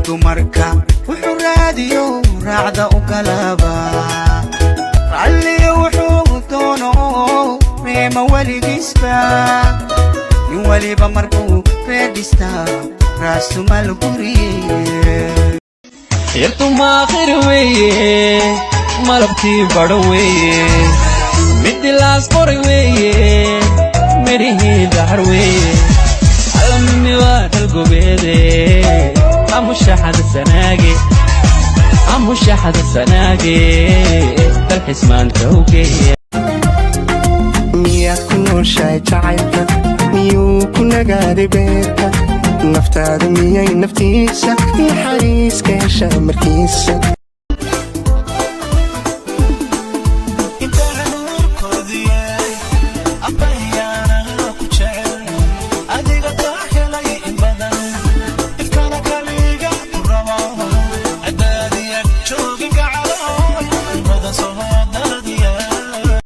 dumarka wuxuu raadiyo raacda u galaba ralli wuxuu doono reema waligiisba in waliba markuu reedista raasu mal guriye yartu maakhir weeye malabtii badho weeye midilaas qoray weeye مريه دحروي علمني وادل قبيدي أمش أحد السناقي أمش أحد السناقي الحسمان توقي ميا كنو شاي تعيبك ميو كنا قادي بيتك نفتاد ميا نفتيسك الحريس كيشا مركيسك